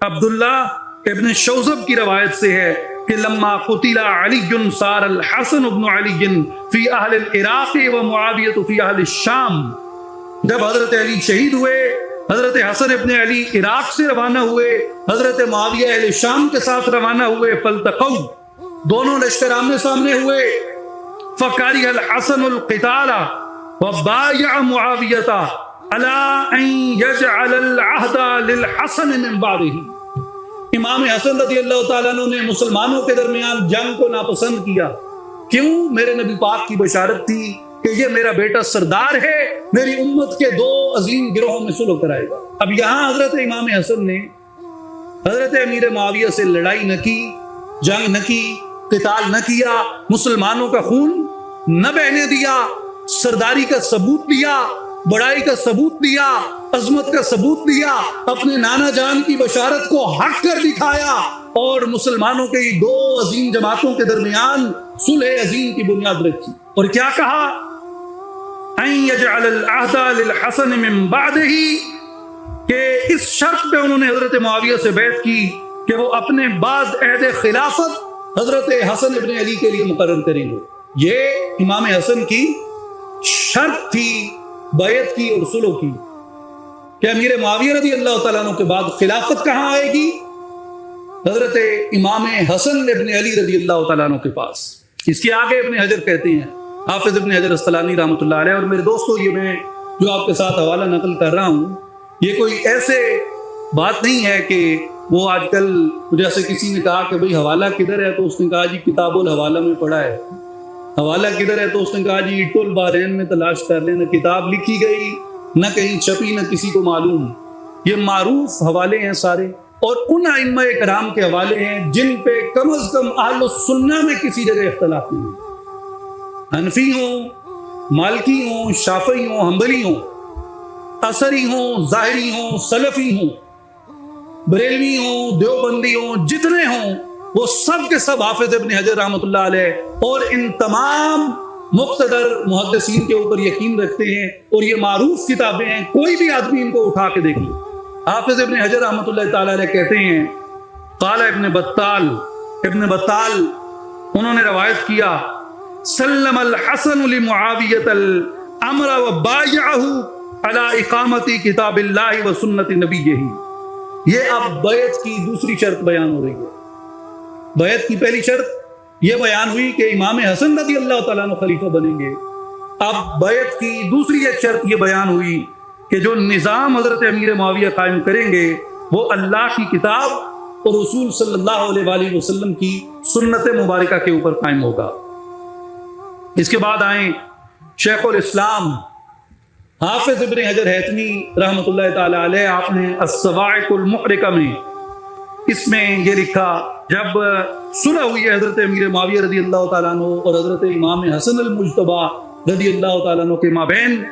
عبداللہ ابن شوزب کی روایت سے ہے کہ لما قتل علی صار الحسن ابن علی فی اہل العراق و معاویہ فی اہل الشام. جب حضرت علی شہید ہوئے، حضرت حسن ابن علی عراق سے روانہ ہوئے، حضرت معاویہ اہل شام کے ساتھ روانہ ہوئے. فالتقوا، دونوں لشکر آمنے سامنے ہوئے. فکرہ الحسن القتال وبایع معاویہ علی ان یجعل العہد للحسن من بعدہ. امام حسن رضی اللہ تعالیٰ عنہ نے مسلمانوں کے درمیان جنگ کو ناپسند کیا. کیوں؟ میرے نبی پاک کی بشارت تھی کہ یہ میرا بیٹا سردار ہے، میری امت کے دو عظیم گروہوں میں صلح کرائے گا. اب یہاں حضرت امام حسن نے حضرت امیر معاویہ سے لڑائی نہ کی، جنگ نہ کی، قتال نہ کیا، مسلمانوں کا خون نہ بہنے دیا، سرداری کا ثبوت دیا، بڑائی کا ثبوت دیا، عظمت کا ثبوت دیا، اپنے نانا جان کی بشارت کو حق کر دکھایا اور مسلمانوں کے دو عظیم جماعتوں کے درمیان صلح عظیم کی بنیاد رکھی. اور کیا کہا؟ ان یجعل العہد للحسن من بعدہ، کہ اس شرط پہ انہوں نے حضرت معاویہ سے بیعت کی کہ وہ اپنے بعد عہد خلافت حضرت حسن ابن علی کے لیے مقرر کریں گے. یہ امام حسن کی شرط تھی بیعت کی اور صلح کی کہ امیر معاویہ رضی اللہ تعالیٰ عنہ کے بعد خلافت کہاں آئے گی؟ حضرت امام حسن ابن علی رضی اللہ تعالیٰ عنہ کے پاس. اس کے آگے ابن حجر کہتے ہیں، حافظ ابن حجر اسقلانی رحمۃ اللہ علیہ. اور میرے دوستو، یہ میں جو آپ کے ساتھ حوالہ نقل کر رہا ہوں، یہ کوئی ایسے بات نہیں ہے کہ وہ آج کل جیسے کسی نے کہا کہ بھئی حوالہ کدھر ہے، تو اس نے کہا جی کتاب الحوالہ میں پڑھا ہے. حوالہ کدھر ہے تو اس نے کہا جی ایٹو البحرین میں تلاش کر لیں. نہ کتاب لکھی گئی، نہ کہیں چھپی، نہ کسی کو معلوم. یہ معروف حوالے ہیں سارے، اور ان ائمہ کرام کے حوالے ہیں جن پہ کم از کم اہل السنہ میں کسی جگہ اختلاف نہیں ہے. حنفی ہوں، مالکی ہوں، شافعی ہوں، حنبلی ہوں، اثری ہوں، ظاہری ہوں، سلفی ہوں، بریلوی ہوں، دیوبندی ہوں، جتنے ہوں، وہ سب کے سب حافظ ابن حجر رحمۃ اللہ علیہ اور ان تمام مقتدر محدثین کے اوپر یقین رکھتے ہیں. اور یہ معروف کتابیں ہیں، کوئی بھی آدمی ان کو اٹھا کے دیکھ لے. حافظ ابن حجر رحمۃ اللہ تعالی علیہ کہتے ہیں، قال ابن بطال انہوں نے روایت کیا، سلم الحسن لمعاویہ الامر وبایعہ علی اقامت کتاب اللہ و سنت نبیہ. یہ اب بیعت کی دوسری شرط بیان ہو رہی ہے. بیعت کی پہلی شرط یہ بیان ہوئی کہ امام حسن رضی اللہ تعالیٰ عنہ خلیفہ بنیں گے. اب بیعت کی دوسری ایک شرط یہ بیان ہوئی کہ جو نظام حضرت امیر معاویہ قائم کریں گے وہ اللہ کی کتاب اور رسول صلی اللہ علیہ وآلہ وسلم کی سنت مبارکہ کے اوپر قائم ہوگا. اس کے بعد آئیں شیخ الاسلام حافظ ابن حجر ہیتمی رحمۃ اللہ تعالی علیہ. آپ نے الصواعق المحرقہ میں اس میں یہ لکھا، جب صلح ہوئی ہے حضرت امیر معاویہ رضی اللہ تعالیٰ عنہ اور حضرت امام حسن المجتبی رضی اللہ تعالیٰ عنہ کے مابین،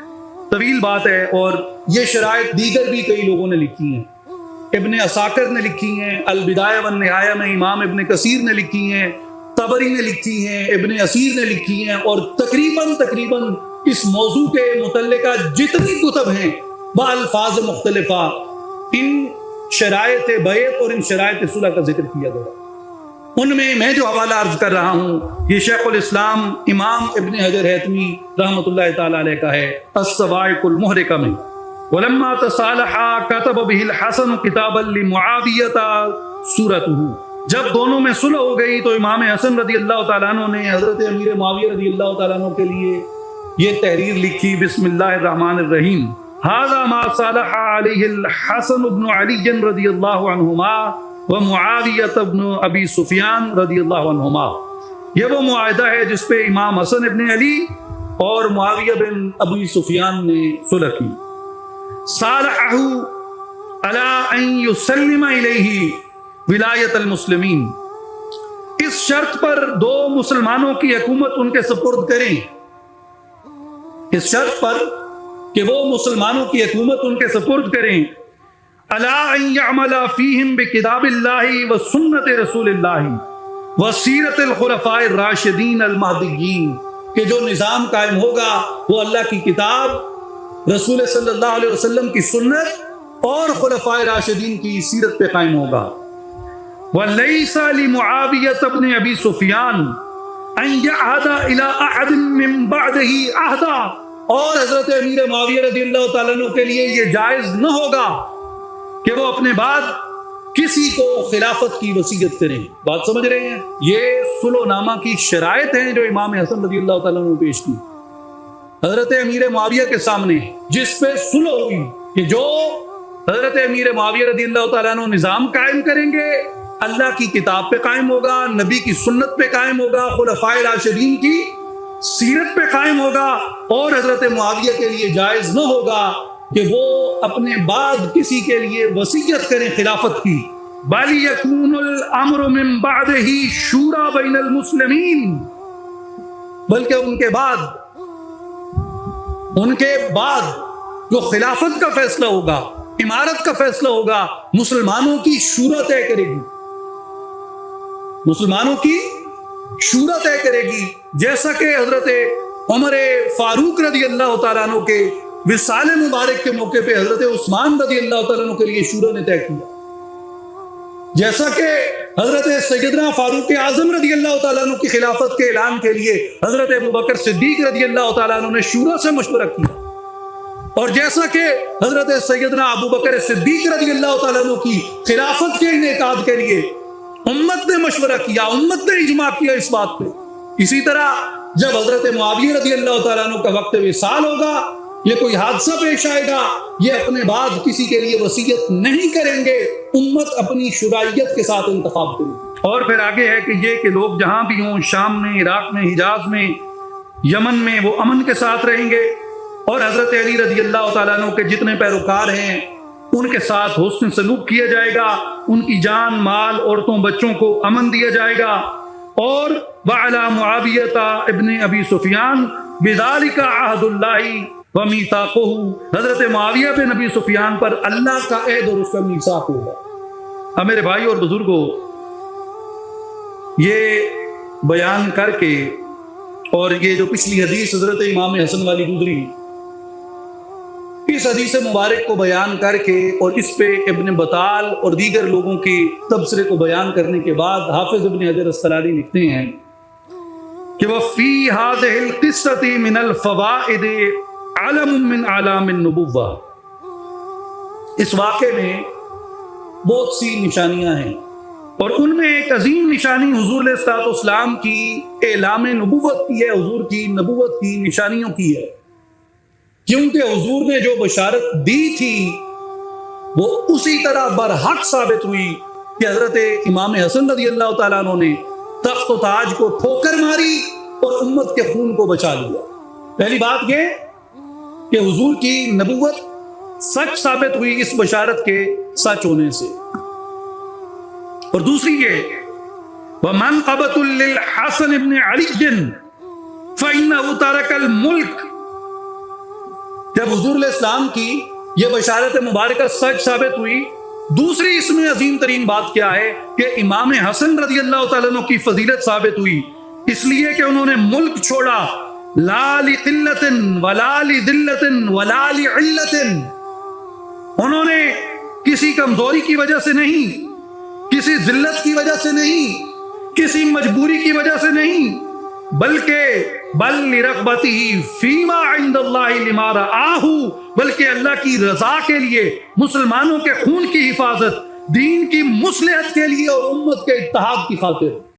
طویل بات ہے، اور یہ شرائط دیگر بھی کئی لوگوں نے لکھی ہیں. ابن عساکر نے لکھی ہیں، البدایہ والنہایہ میں امام ابن کثیر نے لکھی ہیں، طبری نے لکھی ہیں، ابن اسیر نے لکھی ہیں، اور تقریباً اس موضوع کے متعلقہ جتنی کتب ہیں بالفاظ مختلفہ ان شرائط بیعت اور ان شرائط صلح کا ذکر کیا گیا. ان میں جو حوالہ عرض کر رہا ہوں یہ شیخ الاسلام امام ابن حجر ہیتمی رحمۃ اللہ تعالی علیہ کا ہے، الصواعق المحرقہ میں. ولما تصالحا كتب به الحسن كتابا لمعاویہ سورته. جب دونوں میں صلح ہو گئی تو امام حسن رضی اللہ تعالیٰ عنہ نے حضرت امیر معاویہ رضی اللہ تعالیٰ عنہ کے لیے یہ تحریر لکھی، بسم اللہ الرحمن الرحیم. هذا ما صالح عليه الحسن بن علي رضی اللہ عنہما ومعاویہ بن ابی سفیان رضی اللہ عنہما. یہ وہ معاہدہ ہے جس پہ امام حسن ابن علی اور معاویہ بن ابی سفیان نے صلح کی. صالحہ علی ان یسلم الیہ ولایت المسلمین. اس شرط پر دو مسلمانوں کی حکومت ان کے سپرد کریں، اس شرط پر کہ وہ مسلمانوں کی حکومت ان کے سپرد کریں. الا ان يعمل فيهم بكتاب الله وسنت رسول الله وسیرت الخلفاء الراشدین المہدیین. کہ جو نظام قائم ہوگا وہ اللہ کی کتاب، رسول صلی اللہ علیہ وسلم کی سنت اور خلفائے راشدین کی سیرت پہ قائم ہوگا۔ وَلَيْسَ لِمُعَاوِيَةَ بْنِ أَبِي سُفْيَانَ أَن يَعْهَدَ إِلَىٰ أَحَدٍ مِّن بَعْدِهِ عَهْدًا، اور حضرت امیر معاویہ رضی اللہ تعالیٰ عنہ کے لیے یہ جائز نہ ہوگا کہ وہ اپنے بعد کسی کو خلافت کی وصیت کریں۔ بات سمجھ رہے ہیں؟ یہ صلح نامہ کی شرائط ہیں جو امام حسن رضی اللہ تعالیٰ عنہ نے پیش کی حضرت امیر معاویہ کے سامنے، جس پہ صلح ہوئی کہ جو حضرت امیر معاویہ رضی اللہ تعالیٰ عنہ نظام قائم کریں گے اللہ کی کتاب پہ قائم ہوگا، نبی کی سنت پہ قائم ہوگا، خلفائے راشدین کی سیرت پہ قائم ہوگا، اور حضرت معاویہ کے لیے جائز نہ ہوگا کہ وہ اپنے بعد کسی کے لیے وصیت کریں خلافت کی۔ بَلْ يَكُونُ الْأَمْرُ مِنْ بَعْدِهِ شُورَى بَيْنَ الْمُسْلِمِينَ، بلکہ ان کے بعد جو خلافت کا فیصلہ ہوگا، امارت کا فیصلہ ہوگا، مسلمانوں کی شورا طے کرے گی، مسلمانوں کی شورا طے کرے گی، جیسا کہ حضرت عمر فاروق رضی اللہ تعالیٰ عنہ کے وصال مبارک کے موقع پہ حضرت عثمان رضی اللہ تعالیٰ عنہ کے لیے شورا نے طے کیا، جیسا کہ حضرت سیدنا فاروق اعظم رضی اللہ تعالیٰ عنہ کی خلافت کے اعلان کے لیے حضرت ابوبکر صدیق رضی اللہ تعالیٰ عنہ نے شورا سے مشورہ کیا، اور جیسا کہ حضرت سیدنا ابوبکر صدیق رضی اللہ تعالیٰ عنہ کی خلافت کے انعقاد کے لیے امت نے مشورہ کیا، امت نے اجماع کیا اس بات پہ، اسی طرح جب حضرت معاویہ رضی اللہ تعالیٰ عنہ کا وقت وصال ہوگا، یہ کوئی حادثہ پیش آئے گا، یہ اپنے بعد کسی کے لیے وصیت نہیں کریں گے، امت اپنی شرائیت کے ساتھ انتخاب کرے گی۔ اور پھر آگے ہے کہ یہ کہ لوگ جہاں بھی ہوں، شام میں، عراق میں، حجاز میں، یمن میں، وہ امن کے ساتھ رہیں گے، اور حضرت علی رضی اللہ تعالیٰ عنہ کے جتنے پیروکار ہیں ان کے ساتھ حسن سلوک کیا جائے گا، ان کی جان، مال، عورتوں، بچوں کو امن دیا جائے گا۔ اور وعلی معاویہ ابن ابی سفیان بذالک عہد اللہ ومیثاقہ، حضرت معاویہ بن ابی سفیان پر اللہ کا عہد اور اس کا میثاق ہوگا۔ اب میرے بھائی اور بزرگوں، یہ بیان کر کے اور یہ جو پچھلی حدیث حضرت امام حسن والی گزری، اس حدیث مبارک کو بیان کر کے اور اس پہ ابن بطال اور دیگر لوگوں کے تبصرے کو بیان کرنے کے بعد حافظ ابن حجر اسقلانی لکھتے ہیں کہ وَفِي هَذِهِ الْقِصَّةِ مِنَ الْفَوَائِدِ عَلَمٌ مِّنْ أَعْلَامِ النُّبُوَّةِ، اس واقعے میں بہت سی نشانیاں ہیں، اور ان میں ایک عظیم نشانی حضور علیہ الصلوۃ والسلام کی اعلام نبوت کی ہے، حضور کی نبوت کی نشانیوں کی ہے، کیونکہ حضور نے جو بشارت دی تھی وہ اسی طرح برحق ثابت ہوئی کہ حضرت امام حسن رضی اللہ تعالیٰ عنہ نے تخت و تاج کو ٹھوکر ماری اور امت کے خون کو بچا لیا۔ پہلی بات یہ کہ حضور کی نبوت سچ ثابت ہوئی اس بشارت کے سچ ہونے سے، اور دوسری یہ وَمَنْقَبَةٌ لِلْحَسَنِ بْنِ عَلِيٍّ فَإِنَّهُ تَرَكَ الْمُلْكَ، جب حضور علیہ السلام کی یہ بشارت مبارکہ سچ ثابت ہوئی، دوسری اس میں عظیم ترین بات کیا ہے کہ امام حسن رضی اللہ تعالیٰ عنہ کی فضیلت ثابت ہوئی، اس لیے کہ انہوں نے ملک چھوڑا، لا لقلۃ ولا لذلۃ ولا لعلۃ، انہوں نے کسی کمزوری کی وجہ سے نہیں، کسی ذلت کی وجہ سے نہیں، کسی مجبوری کی وجہ سے نہیں، بلکہ بل لرغبتہ فیما عند اللہ لما رآہ، بلکہ اللہ کی رضا کے لیے، مسلمانوں کے خون کی حفاظت، دین کی مصلحت کے لیے اور امت کے اتحاد کی خاطر۔